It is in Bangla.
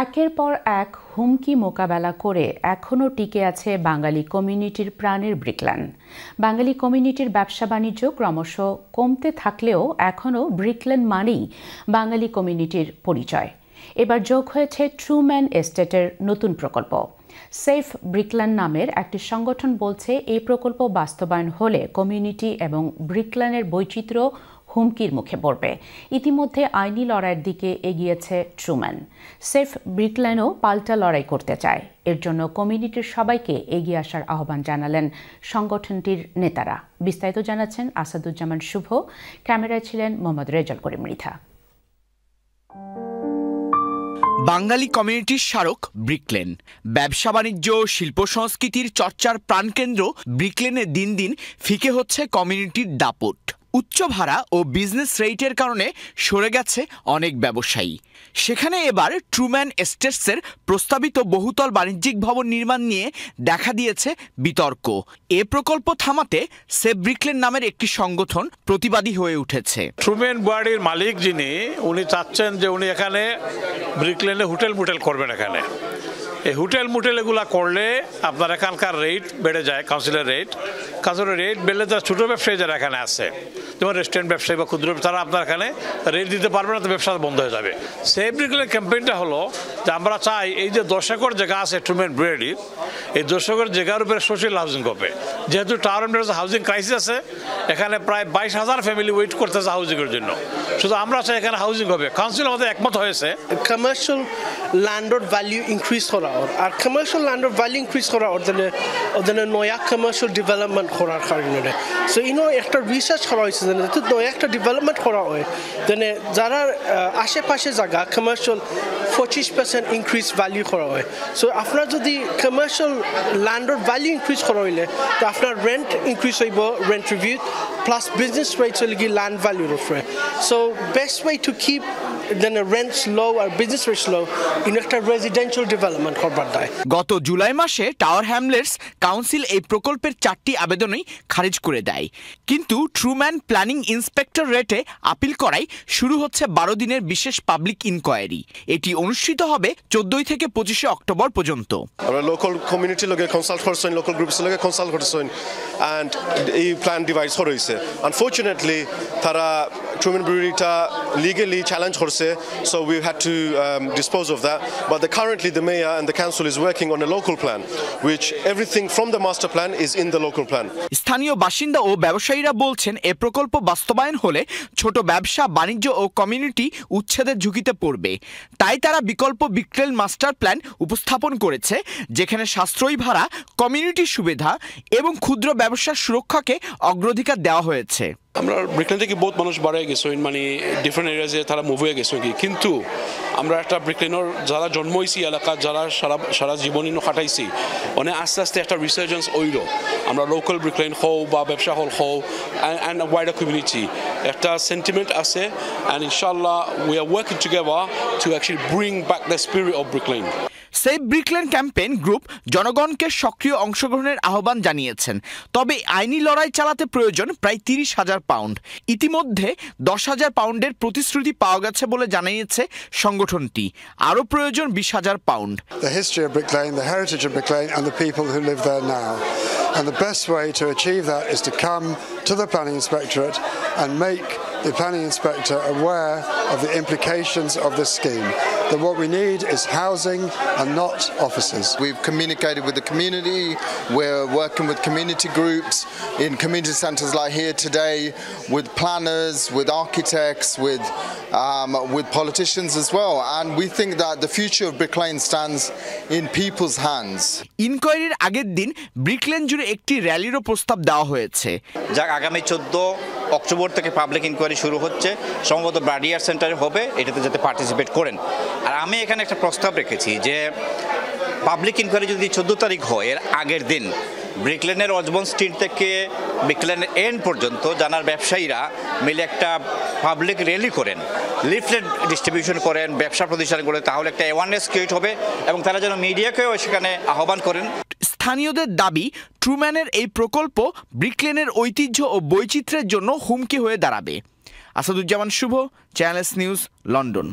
একের পর এক হুমকি মোকাবেলা করে এখনও টিকে আছে বাঙালি কমিউনিটির প্রাণের ব্রিকল্যান্ড। বাঙালি কমিউনিটির ব্যবসা বাণিজ্য ক্রমশ কমতে থাকলেও এখনও ব্রিকল্যান্ড মানেই বাঙালি কমিউনিটির পরিচয়। এবার যোগ হয়েছে ট্রুম্যান এস্টেটের নতুন প্রকল্প। সেফ ব্রিকল্যান্ড নামের একটি সংগঠন বলছে এই প্রকল্প বাস্তবায়ন হলে কমিউনিটি এবং ব্রিকল্যান্ডের বৈচিত্র্য হুমকির মুখে পড়বে। ইতিমধ্যে আইনি লড়াইয়ের দিকে এগিয়েছে ট্রুম্যান। সেফ ব্রিকল্যান্ডও পাল্টা লড়াই করতে চায়। এর জন্য কমিউনিটির সবাইকে এগিয়ে আসার আহ্বান জানালেন সংগঠনটির নেতারা। বিস্তারিত জানাচ্ছেন আসাদুজ্জামান শুভ। ক্যামেরায় ছিলেন মোহাম্মদ রেজাল করিম মৃধা। বাঙালি কমিউনিটির স্মারক ব্রিকল্যান্ড। ব্যবসা বাণিজ্য শিল্প সংস্কৃতির চর্চার প্রাণকেন্দ্র ব্রিকল্যান্ডে দিন দিন ফিকে হচ্ছে কমিউনিটির দাপট। উচ্চ ভাড়া ও বিজনেস রেটের কারণে সরে গেছে অনেক ব্যবসায়ী। সেখানে এবার ট্রুম্যান এস্টেটসের প্রস্তাবিত বহুতল বাণিজ্যিক ভবন নির্মাণ নিয়ে দেখা দিয়েছে বিতর্ক। এ প্রকল্প থামাতে সেফ ব্রিকল্যান্ড নামের একটি সংগঠন প্রতিবাদী হয়ে উঠেছে। ট্রুম্যান বাড়ির মালিক যিনি, উনি চাচ্ছেন যে উনি এখানে ব্রিকল্যান্ডে হোটেল মোটেল করবেন। এখানে এই হোটেল মোটেল এগুলা করলে আপনার এখানকার রেট বেড়ে যায়, কাউন্সিলের রেট বেড়ে যারা ছোটো ব্যবসায়ী যারা এখানে আছে, যেমন রেস্টুরেন্ট ব্যবসায়ী বা ক্ষুদ্র, তারা আপনার এখানে রেট দিতে পারবে না, তো ব্যবসা বন্ধ হয়ে যাবে। সেফ ব্রিকল্যান্ড ক্যাম্পেইনটা হলো যে আমরা চাই এই যে 10 একর জায়গা আছে ট্রুম্যান ব্রিকল্যান্ড, এই 10 একর জায়গার উপরে সোশ্যাল হাউজিং হবে। যেহেতু টাউন হাউজিং ক্রাইসিস আছে, এখানে প্রায় 22,000 ফ্যামিলি ওয়েট করতেছে হাউজিংয়ের জন্য। শুধু আমরা চাই এখানে হাউজিং হবে। কাউন্সিল আমাদের একমত হয়েছে কমার্শিয়াল ল্যান্ডর ভ্যালু ইনক্রিজ করা আর কমার্শিয়াল ল্যান্ডর ভ্যালু ইনক্রিজ করা ওদের নয়া কমার্শিয়াল ডেভেলপমেন্ট করার কারণে। সো একটা রিসার্চ করা হয়েছে যেহেতু নয়া একটা ডেভেলপমেন্ট করা হয়, যেন যারা আশেপাশে জায়গা কমার্শিয়াল 25% ইনক্রিজ ভ্যালু করা হয়। সো আপনার যদি কমার্শিয়াল ল্যান্ডর ভ্যালু ইনক্রিজ করা হইলে তো আপনার রেন্ট ইনক্রিজ হইব, rent review plus business rates হইলে কি ল্যান্ড ভ্যালুর উপরে। So best way to keep then rents low or business rates low in একটা residential development করবার দায়। গত জুলাই মাসে টাওয়ার হ্যামলেটস কাউন্সিল এই প্রকল্পের 4টি আবেদনই খারিজ করে দেয়। কিন্তু ট্রুম্যান প্ল্যানিং ইন্সপেক্টর রেটে আপিল করায় শুরু হচ্ছে 12 দিনের বিশেষ পাবলিক ইনকোয়ারি। এটি অনুষ্ঠিত হবে 14 থেকে 25 অক্টোবর পর্যন্ত। আমরা লোকাল কমিউনিটির লগে কনসাল্ট করছেন, লোকাল গ্রুপস লগে কনসাল্ট করছেন এন্ড এই প্ল্যান ডিভাইস হইছে। আনফরচুনেটলি তারা ট্রুম্যান ব্রিউরিটা লিগালি চ্যালেঞ্জ করছে, so we had to dispose of that. But currently the mayor and the council is working on a local plan, which everything from the master plan is in the local plan. স্থানীয় বাসিন্দা ও ব্যবসায়ীরা বলছেন এ প্রকল্প বাস্তবায়ন হলে ছোট ব্যবসা বাণিজ্য ও কমিউনিটি উচ্ছেদের ঝুঁকিতে পড়বে। তাই তারা বিকল্প ব্রিকল্যান্ড মাস্টার প্ল্যান উপস্থাপন করেছে, যেখানে সাশ্রয়ী ভাড়া, কমিউনিটি সুবিধা এবং ক্ষুদ্র ব্যবসার সুরক্ষাকে অগ্রাধিকার দেওয়া হয়েছে। আমরা ব্রিকল্যান্ড থেকে বহুত মানুষ বাড়ে গেছে, মানে ডিফারেন্ট এরিয়াজে তারা মুভ হয়ে গেছে কি, কিন্তু আমরা একটা ব্রিকল্যান্ডের যারা জন্ম হয়েছি এলাকা, যারা সারা জীবনই কাটাইছি, মানে আস্তে আস্তে একটা রিসার্জেন্স ওইল। আমরা লোকাল ব্রিকল্যান্ড হও বা ব্যবসা হল হও অ্যান্ড ওয়াইডার কমিউনিটি একটা সেন্টিমেন্ট আছে, অ্যান্ড ইনশাআল্লাহ we are working together two actually bring back the spirit of Brickland. Safe Brickland campaign group জনগণকে সক্রিয় অংশগ্রহণের আহ্বান জানিয়েছেন। তবে আইনি লড়াই চালাতে প্রয়োজন প্রায় 30,000 পাউন্ড। ইতিমধ্যে 10,000 পাউন্ডের প্রতিশ্রুতি পাওয়া গেছে বলে জানিয়েছে সংগঠনটি। আরও প্রয়োজন 20,000 pound. The history of Brick Lane, the heritage of Brick Lane and the people who live there now. And the best way to achieve that is to come to the Planning Inspectorate and make the Planning Inspector aware of the implications of this scheme. That what we need is housing and not offices. We've communicated with the community, we're working with community groups in community centres like here today, with planners, with architects, with politicians as well, and we think that the future of Brick Lane stands in people's hands. ইনকোয়ারির আগের দিন ব্রিকল্যান্ড জুড়ে একটি র্যালিরও প্রস্তাব দেওয়া হয়েছে। যা আগামী 14 অক্টোবর থেকে পাবলিক ইনকোয়ারি শুরু হচ্ছে, সম্ভবত ব্রাডিয়ার সেন্টারে হবে, এটাতে যাতে পার্টিসিপেট করেন। আর আমি এখানে একটা প্রস্তাব রেখেছি যে পাবলিক ইনকোয়ারি যদি 14 তারিখ হয়, এর আগের দিন ব্রিকল্যান্ডের অজবন স্ট্রিট থেকে ব্রিকল্যান্ডের এন্ড পর্যন্ত জানার ব্যবসায়ীরা মিলে একটা পাবলিক র্যালি করেন, লিফলেট ডিস্ট্রিবিউশন করেন, ব্যবসা প্রতিষ্ঠান করে, তাহলে একটা অ্যাওয়ারনেস ক্রিয়েট হবে এবং তারা যেন মিডিয়াকেও সেখানে আহ্বান করেন। স্থানীয়দের দাবি, ট্রুম্যানের এই প্রকল্প ব্রিকল্যান্ডের ঐতিহ্য ও বৈচিত্র্যের জন্য হুমকি হয়ে দাঁড়াবে। আসাদুজ্জামান শুভ, চ্যানেলস নিউজ, লন্ডন।